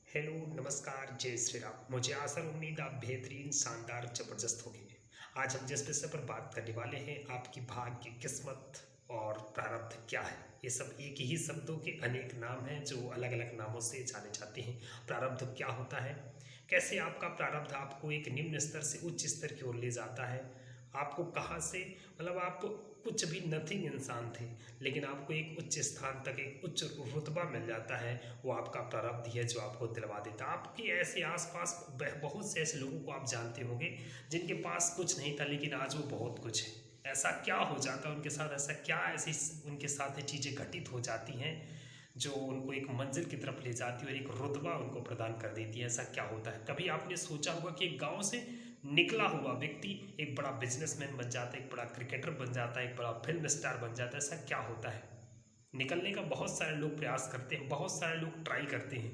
Hello नमस्कार जय श्री राम। मुझे आशा और उम्मीद आप बेहतरीन शानदार ज़बरदस्त होंगे। आज हम जिस विषय पर बात करने वाले हैं आपकी भाग्य किस्मत और प्रारब्ध क्या है। ये सब एक ही शब्दों के अनेक नाम हैं जो अलग अलग नामों से जाने जाते हैं। प्रारब्ध क्या होता है, कैसे आपका प्रारब्ध आपको एक निम्न स्तर से उच्च स्तर की ओर ले जाता है। आपको कहाँ से मतलब आप कुछ भी नथिंग इंसान थे लेकिन आपको एक उच्च स्थान तक एक उच्च रुतबा मिल जाता है। वो आपका प्रारब्ध ही है जो आपको दिलवा देता है। आपके ऐसे आसपास बहुत से ऐसे लोगों को आप जानते होंगे जिनके पास कुछ नहीं था लेकिन आज वो बहुत कुछ है। ऐसा क्या हो जाता है उनके साथ, ऐसा क्या ऐसी उनके साथ चीज़ें घटित हो जाती हैं जो उनको एक मंजिल की तरफ ले जाती है और एक रुतबा उनको प्रदान कर देती है। ऐसा क्या होता है, कभी आपने सोचा होगा कि एक गांव से निकला हुआ व्यक्ति एक बड़ा बिजनेसमैन बन जाता है, एक बड़ा क्रिकेटर बन जाता है, एक बड़ा फिल्म स्टार बन जाता है। ऐसा क्या होता है? निकलने का बहुत सारे लोग प्रयास करते हैं, बहुत सारे लोग ट्राई करते हैं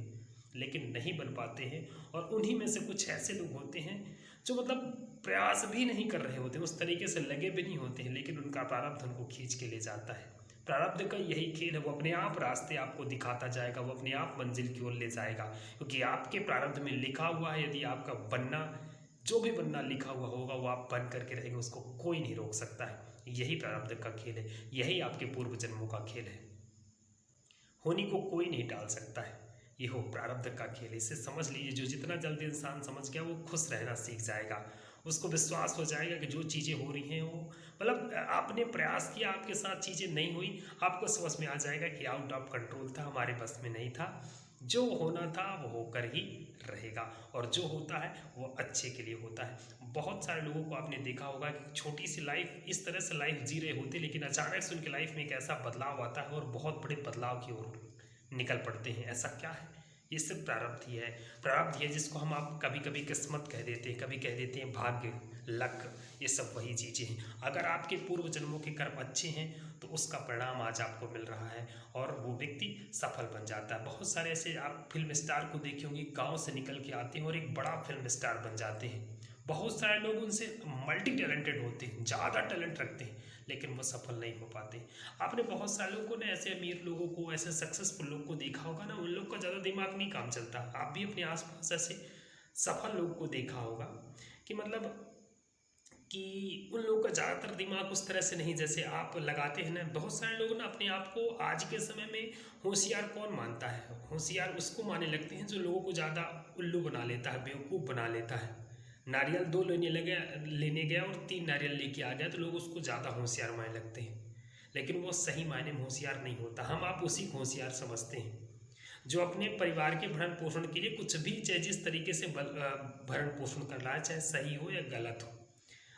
लेकिन नहीं बन पाते हैं। और उन्हीं में से कुछ ऐसे लोग होते हैं जो मतलब प्रयास भी नहीं कर रहे होते, उस तरीके से लगे भी नहीं होते हैं लेकिन उनका प्रारब्ध उनको खींच के ले जाता है। प्रारब्ध का यही खेल है, वो अपने आप रास्ते आपको दिखाता जाएगा, वो अपने आप मंजिल की ओर ले जाएगा क्योंकि आपके प्रारब्ध में लिखा हुआ है। यदि आपका बनना जो भी बनना लिखा हुआ होगा वो आप बन करके रहेंगे, उसको कोई नहीं रोक सकता है। यही प्रारब्ध का खेल है, यही आपके पूर्व जन्मों का खेल है। होनी को कोई नहीं टाल सकता है। ये हो प्रारब्ध का खेल, इसे समझ लीजिए। जो जितना जल्दी इंसान समझ गया वो खुश रहना सीख जाएगा। उसको विश्वास हो जाएगा कि जो चीज़ें हो रही हैं वो मतलब आपने प्रयास किया, आपके साथ चीज़ें नहीं हुई, आपको समझ में आ जाएगा कि आउट ऑफ कंट्रोल था, हमारे बस में नहीं था। जो होना था वो होकर ही रहेगा और जो होता है वो अच्छे के लिए होता है। बहुत सारे लोगों को आपने देखा होगा कि छोटी सी लाइफ इस तरह से लाइफ जी रहे होते लेकिन अचानक से उनकी लाइफ में एक ऐसा बदलाव आता है और बहुत बड़े बदलाव की ओर निकल पड़ते हैं। ऐसा क्या है? ये सब प्रारब्ध ही है। प्रारब्ध है जिसको हम आप कभी कभी किस्मत कह देते हैं, कभी कह देते हैं भाग्य, लक। ये सब वही चीज़ें हैं। अगर आपके पूर्व जन्मों के कर्म अच्छे हैं तो उसका परिणाम आज आपको मिल रहा है और वो व्यक्ति सफल बन जाता है। बहुत सारे ऐसे आप फिल्म स्टार को देखे होंगे, गाँव से निकल के आते हैं और एक बड़ा फिल्म स्टार बन जाते हैं। बहुत सारे लोग उनसे मल्टी टैलेंटेड होते हैं, ज़्यादा टैलेंट रखते हैं लेकिन वो सफल नहीं हो पाते। आपने बहुत सारे लोगों को ना, ऐसे अमीर लोगों को, ऐसे सक्सेसफुल लोग को देखा होगा ना, उन लोग का ज़्यादा दिमाग नहीं काम चलता। आप भी अपने आसपास ऐसे सफल लोग को देखा होगा कि मतलब कि उन लोगों का ज़्यादातर दिमाग उस तरह से नहीं जैसे आप लगाते हैं ना। बहुत सारे लोग ना अपने आप को आज के समय में होशियार कौन मानता है? होशियार उसको मानने लगते हैं जो लोगों को ज़्यादा उल्लू बना लेता है, बेवकूफ़ बना लेता है। नारियल दो लेने गया और तीन नारियल लेके आ गया तो लोग उसको ज़्यादा होशियार मानने लगते हैं लेकिन वो सही मायने में होशियार नहीं होता। हम आप उसी को होशियार समझते हैं जो अपने परिवार के भरण पोषण के लिए कुछ भी, चाहे जिस तरीके से भरण पोषण कर रहा है, चाहे सही हो या गलत हो,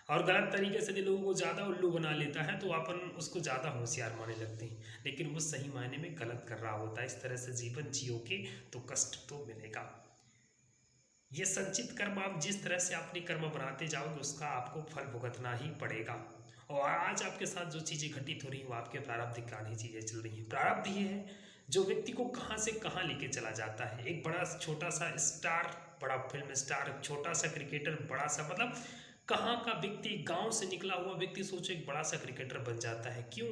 और गलत तरीके से भी लोगों को ज़्यादा उल्लू बना लेता है तो अपन उसको ज़्यादा होशियार मानने लगते हैं लेकिन वो सही मायने में गलत कर रहा होता है। इस तरह से जीवन जियोगे तो कष्ट तो मिलेगा। ये संचित कर्म आप जिस तरह से अपने कर्म बनाते जाओगे उसका आपको फल भुगतना ही पड़ेगा। और आज आपके साथ जो चीज़ें घटित हो रही हैं वो आपके प्रारब्ध के कारण ही चीज़ें चल रही हैं। प्रारब्ध ये है जो व्यक्ति को कहाँ से कहाँ लेके चला जाता है। एक बड़ा छोटा सा स्टार, बड़ा फिल्म स्टार, छोटा सा क्रिकेटर, बड़ा सा मतलब कहाँ का व्यक्ति, गांव से निकला हुआ व्यक्ति सोचो एक बड़ा सा क्रिकेटर बन जाता है। क्यों?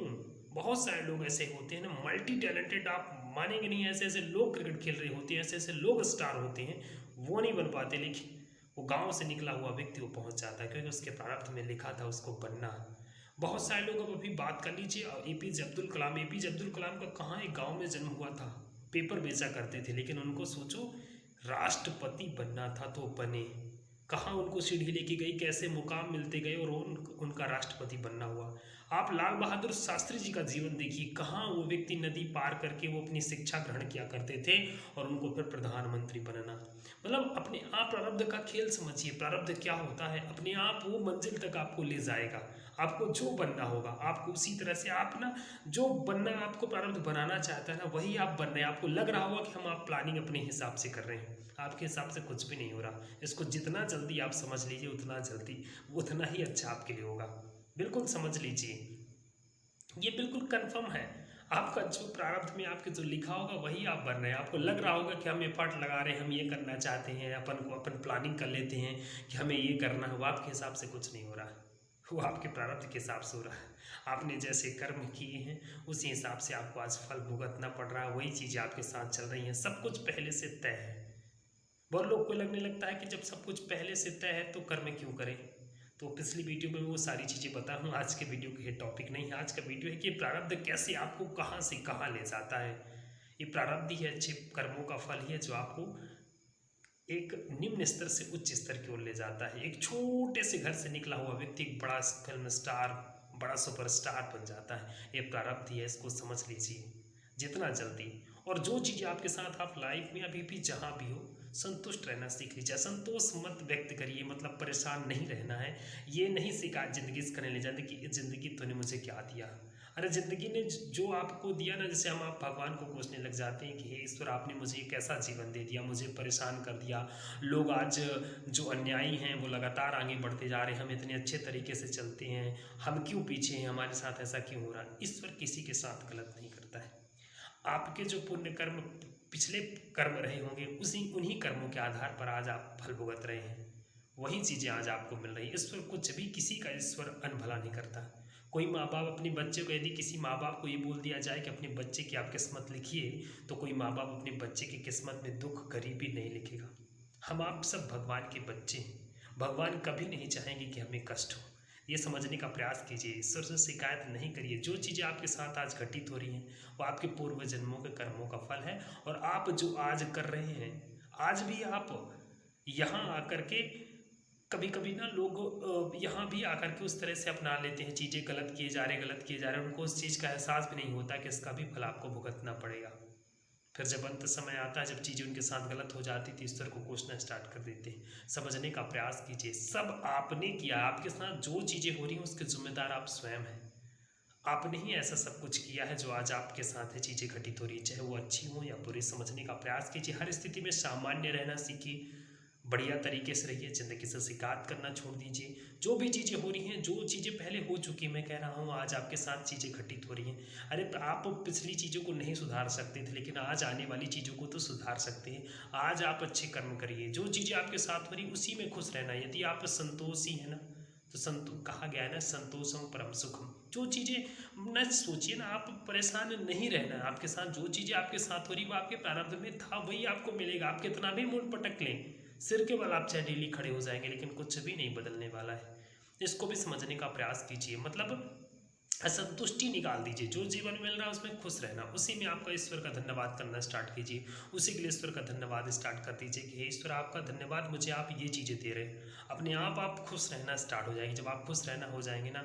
बहुत सारे लोग ऐसे होते हैं ना, मल्टी टैलेंटेड, आप मानेंगे नहीं, ऐसे ऐसे लोग क्रिकेट खेल रहे होते हैं, ऐसे ऐसे लोग स्टार होते हैं, वो नहीं बन पाते लेकिन वो गांव से निकला हुआ व्यक्ति वो पहुंच जाता है क्योंकि उसके प्रारब्ध में लिखा था उसको बनना। बहुत सारे लोग, अब अभी बात कर लीजिए एपीजे अब्दुल कलाम। एपीजे अब्दुल कलाम का कहाँ एक गाँव में जन्म हुआ था, पेपर बेचा करते थे लेकिन उनको सोचो राष्ट्रपति बनना था तो बने। कहाँ उनको सीढ़ी लेके गई, कैसे मुकाम मिलते गए और उनका राष्ट्रपति बनना हुआ। आप लाल बहादुर शास्त्री जी का जीवन देखिए, कहाँ वो व्यक्ति नदी पार करके वो अपनी शिक्षा ग्रहण किया करते थे और उनको फिर प्रधानमंत्री बनना। मतलब अपने आप प्रारब्ध का खेल समझिए। प्रारब्ध क्या होता है, अपने आप वो मंजिल तक आपको ले जाएगा। आपको जो बनना होगा आपको उसी तरह से आप ना, जो बनना आपको प्रारब्ध बनाना चाहता है ना वही आप बन रहे हैं। आपको लग रहा होगा कि हम आप प्लानिंग अपने हिसाब से कर रहे हैं, आपके हिसाब से कुछ भी नहीं हो रहा। इसको जितना जल्दी आप समझ लीजिए उतना जल्दी उतना ही अच्छा आपके लिए होगा। बिल्कुल समझ लीजिए, ये बिल्कुल कंफर्म है। आपका जो प्रारब्ध में आपके जो लिखा होगा वही आप बन रहे हैं। आपको लग रहा होगा कि हम एफर्ट लगा रहे हैं, हम ये करना चाहते हैं, अपन प्लानिंग कर लेते हैं कि हमें ये करना है, वो आपके हिसाब से कुछ नहीं हो रहा है, वो आपके प्रारब्ध के हिसाब से हो रहा है। आपने जैसे कर्म किए हैं उसी हिसाब से आपको आज फल भुगतना पड़ रहा है, वही चीज़ें आपके साथ चल रही हैं। सब कुछ पहले से तय है, बहुत लोग को लगने लगता है कि जब सब कुछ पहले से तय है तो कर्म क्यों करें। तो पिछली वीडियो में वो सारी चीज़ें बताया हूँ। आज के वीडियो का ये टॉपिक नहीं है। आज का वीडियो है कि प्रारब्ध कैसे आपको कहाँ से कहाँ ले जाता है। ये प्रारब्ध ही है, अच्छे कर्मों का फल ही है जो आपको एक निम्न स्तर से उच्च स्तर की ओर ले जाता है। एक छोटे से घर से निकला हुआ व्यक्ति एक बड़ा फिल्म स्टार, बड़ा सुपरस्टार बन जाता है। ये प्रारब्ध ही है, इसको समझ लीजिए जितना जल्दी। और जो चीज़ें आपके साथ आप लाइफ में अभी भी जहाँ भी हो, संतुष्ट रहना सीख लीजिए। असंतोष मत व्यक्त करिए, मतलब परेशान नहीं रहना है। ये नहीं शिकायत ज़िंदगी से करने ले जाते कि ज़िंदगी तूने मुझे क्या दिया। अरे ज़िंदगी ने जो आपको दिया ना, जैसे हम आप भगवान को कोसने लग जाते हैं कि हे ईश्वर, आपने मुझे एक ऐसा जीवन दे दिया, मुझे परेशान कर दिया। लोग आज जो अन्यायी हैं वो लगातार आगे बढ़ते जा रहे हैं, हम इतने अच्छे तरीके से चलते हैं, हम क्यों पीछे हैं, हमारे साथ ऐसा क्यों हो रहा है। ईश्वर किसी के साथ गलत नहीं करता है। आपके जो पुण्य कर्म, पिछले कर्म रहे होंगे, उन्हीं कर्मों के आधार पर आज आप फल भुगत रहे हैं। वही चीज़ें आज आपको मिल रही है। ईश्वर कुछ भी, किसी का ईश्वर अनभला नहीं करता। कोई माँ बाप अपने बच्चे को, यदि किसी माँ बाप को ये बोल दिया जाए कि अपने बच्चे की आप किस्मत लिखिए, तो कोई माँ बाप अपने बच्चे की किस्मत में दुख, गरीबी नहीं लिखेगा। हम आप सब भगवान के बच्चे हैं। भगवान कभी नहीं चाहेंगे कि हमें कष्ट हो। ये समझने का प्रयास कीजिए। ईश्वर से शिकायत नहीं करिए। जो चीज़ें आपके साथ आज घटित हो रही हैं वो आपके पूर्व जन्मों के कर्मों का फल है। और आप जो आज कर रहे हैं, आज भी आप यहाँ आकर के, कभी कभी ना लोग यहाँ भी आकर के उस तरह से अपना लेते हैं, चीज़ें गलत किए जा रहे, गलत किए जा रहे हैं। उनको उस चीज़ का एहसास भी नहीं होता कि इसका भी फल आपको भुगतना पड़ेगा। फिर जब अंत समय आता है, जब चीज़ें उनके साथ गलत हो जाती थी, ईश्वर को कोसना स्टार्ट कर देते हैं। समझने का प्रयास कीजिए, सब आपने किया। आपके साथ जो चीज़ें हो रही हैं उसके जिम्मेदार आप स्वयं हैं। आपने ही ऐसा सब कुछ किया है जो आज आपके साथ है, चीज़ें घटित हो रही, चाहे वो अच्छी हो या बुरी। समझने का प्रयास कीजिए। हर स्थिति में सामान्य रहना सीखिए, बढ़िया तरीके से रहिए, ज़िंदगी से शिकायत करना छोड़ दीजिए। जो भी चीज़ें हो रही हैं, जो चीज़ें पहले हो चुकी, मैं कह रहा हूँ आज आपके साथ चीज़ें घटित हो रही हैं। अरे आप पिछली चीज़ों को नहीं सुधार सकते थे, लेकिन आज आने वाली चीज़ों को तो सुधार सकते हैं। आज आप अच्छे कर्म करिए। जो चीज़ें आपके साथ हो रही उसी में खुश रहना। यदि आप संतोषी हैं ना, तो कहा गया है ना, संतोषम परम सुखम। जो चीज़ें न सोचिए ना, आप परेशान नहीं रहना। आपके साथ जो चीज़ें आपके साथ हो रही वो आपके प्रारब्ध में था, वही आपको मिलेगा। आप कितना भी मूड पटक लें, सिर के बल आप चाहे डेली खड़े हो जाएंगे, लेकिन कुछ भी नहीं बदलने वाला है। इसको भी समझने का प्रयास कीजिए। मतलब असंतुष्टि निकाल दीजिए। जो जीवन मिल रहा है उसमें खुश रहना, उसी में आपका ईश्वर का धन्यवाद करना स्टार्ट कीजिए। उसी के लिए ईश्वर का धन्यवाद स्टार्ट कर दीजिए कि हे ईश्वर, आपका धन्यवाद, मुझे आप ये चीज़ें दे रहे हैं। अपने आप खुश रहना स्टार्ट हो जाएगी। जब आप खुश रहना हो जाएंगे ना,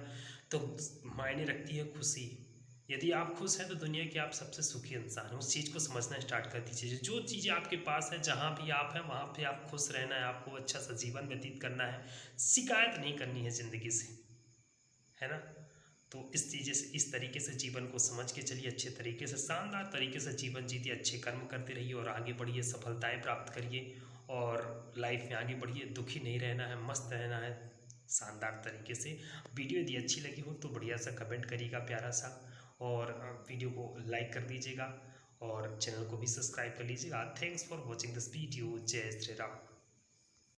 तो मायने रखती है खुशी। यदि आप खुश हैं तो दुनिया के आप सबसे सुखी इंसान हैं। उस चीज़ को समझना स्टार्ट कर दीजिए। जो चीज़ें आपके पास है, जहाँ भी आप हैं वहाँ पे आप खुश रहना है। आपको अच्छा सा जीवन व्यतीत करना है, शिकायत नहीं करनी है ज़िंदगी से, है ना। तो इस चीज़ें से, इस तरीके से जीवन को समझ के चलिए। अच्छे तरीके से, शानदार तरीके से जीवन जीतिए, अच्छे कर्म करते रहिए और आगे बढ़िए, सफलताएं प्राप्त करिए और लाइफ में आगे बढ़िए। दुखी नहीं रहना है, मस्त रहना है शानदार तरीके से। वीडियो यदि अच्छी लगी हो तो बढ़िया सा कमेंट करिएगा, प्यारा सा, और वीडियो को लाइक कर दीजिएगा और चैनल को भी सब्सक्राइब कर लीजिएगा। Thanks for watching this video. जय श्री राम।